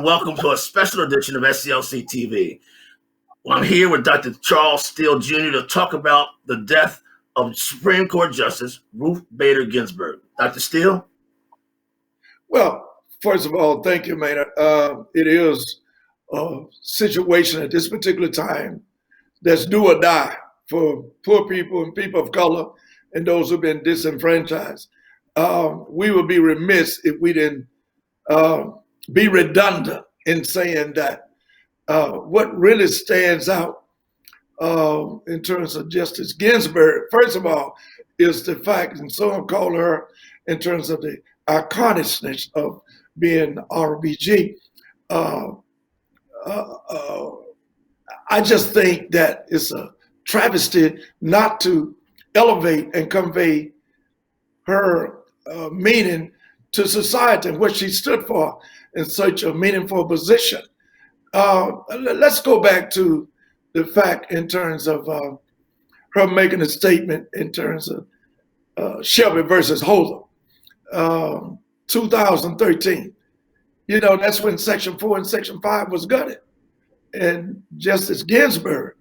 and welcome to a special edition of SCLC TV. Well, I'm here with Dr. Charles Steele Jr. to talk about the death of Supreme Court Justice Ruth Bader Ginsburg. Dr. Steele? Well, first of all, thank you, Maynard. It is a situation at this particular time that's do or die for poor people and people of color and those who've been disenfranchised. We would be remiss if we didn't be redundant in saying that what really stands out in terms of Justice Ginsburg, first of all, is the fact, and some call her in terms of the iconicness of being RBG. I just think that it's a travesty not to elevate and convey her meaning to society and what she stood for in such a meaningful position. Let's go back to the fact in terms of her making a statement in terms of Shelby versus Holder, 2013. You know, that's when Section 4 and Section 5 was gutted. And Justice Ginsburg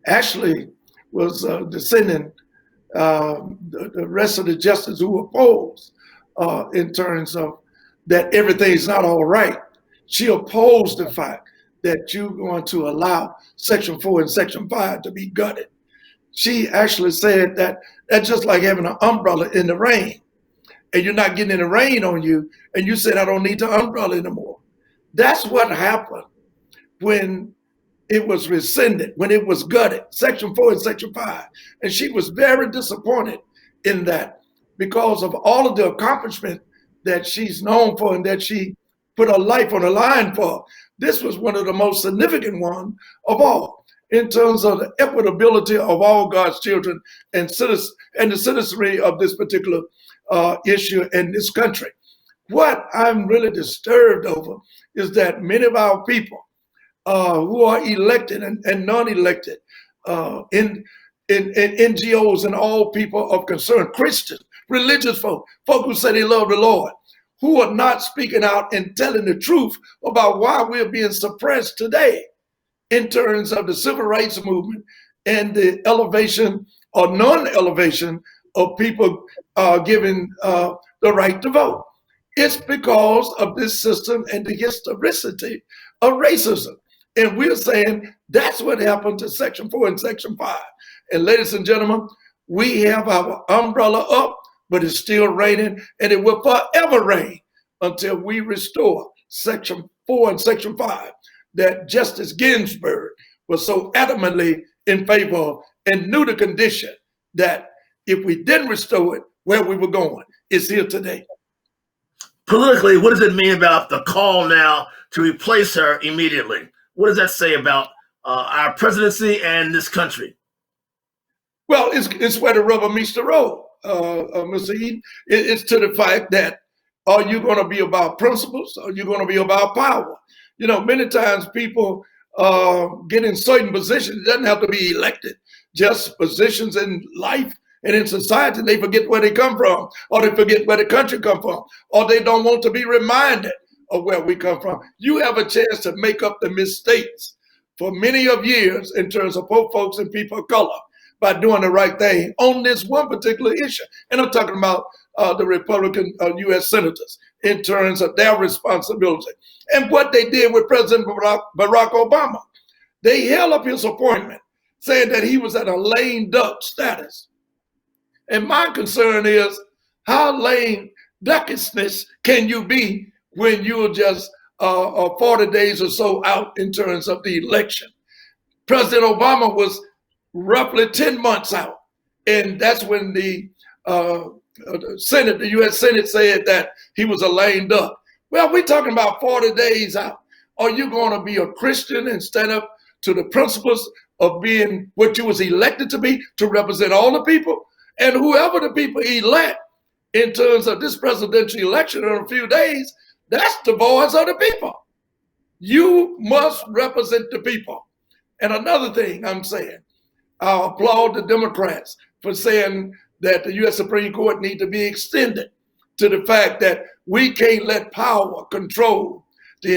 actually was descending the rest of the justices who opposed in terms of that everything's not all right. She opposed the fact that you're going to allow Section 4 and Section 5 to be gutted. She actually said that that's just like having an umbrella in the rain and you're not getting any rain on you and you said, I don't need the umbrella anymore. That's what happened when it was rescinded, when it was gutted, Section 4 and Section 5. And she was very disappointed in that because of all of the accomplishment that she's known for and that she put her life on the line for. This was one of the most significant ones of all in terms of the equitability of all God's children and the citizenry of this particular issue in this country. What I'm really disturbed over is that many of our people who are elected and non-elected in NGOs and all people of concern, Christians, religious folk who say they love the Lord, who are not speaking out and telling the truth about why we're being suppressed today in terms of the civil rights movement and the elevation or non-elevation of people given the right to vote. It's because of this system and the historicity of racism. And we're saying that's what happened to Section 4 and Section 5. And ladies and gentlemen, we have our umbrella up, but it's still raining, and it will forever rain until we restore Section 4 and Section 5 that Justice Ginsburg was so adamantly in favor of and knew the condition that if we didn't restore it, where we were going is here today. Politically, what does it mean about the call now to replace her immediately? What does that say about our presidency and this country? Well, it's where the rubber meets the road, Mr. Eden. It's to the fact that are you going to be about principles or are you going to be about power? You know, many times people get in certain positions. It doesn't have to be elected, just positions in life and in society. They forget where they come from, or they forget where the country come from, or they don't want to be reminded of where we come from. You have a chance to make up the mistakes for many of years in terms of poor folks and people of color by doing the right thing on this one particular issue. And I'm talking about the Republican U.S. senators in terms of their responsibility and what they did with President Barack Obama. They held up his appointment saying that he was at a lame duck status. And my concern is how lame duckishness can you be when you're just 40 days or so out in terms of the election? President Obama was roughly 10 months out. And that's when the Senate, the U.S. Senate said that he was a lame duck. Well, we're talking about 40 days out. Are you going to be a Christian and stand up to the principles of being what you was elected to be, to represent all the people? And whoever the people elect in terms of this presidential election in a few days, that's the voice of the people. You must represent the people. And another thing I'm saying, I applaud the Democrats for saying that the U.S. Supreme Court need to be extended to the fact that we can't let power control the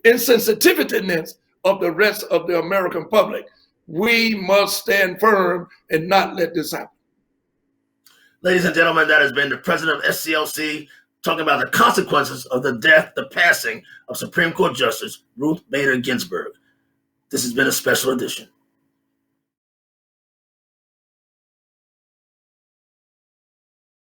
insensitiveness of the rest of the American public. We must stand firm and not let this happen. Ladies and gentlemen, that has been the president of SCLC talking about the consequences of the death, the passing of Supreme Court Justice Ruth Bader Ginsburg. This has been a special edition.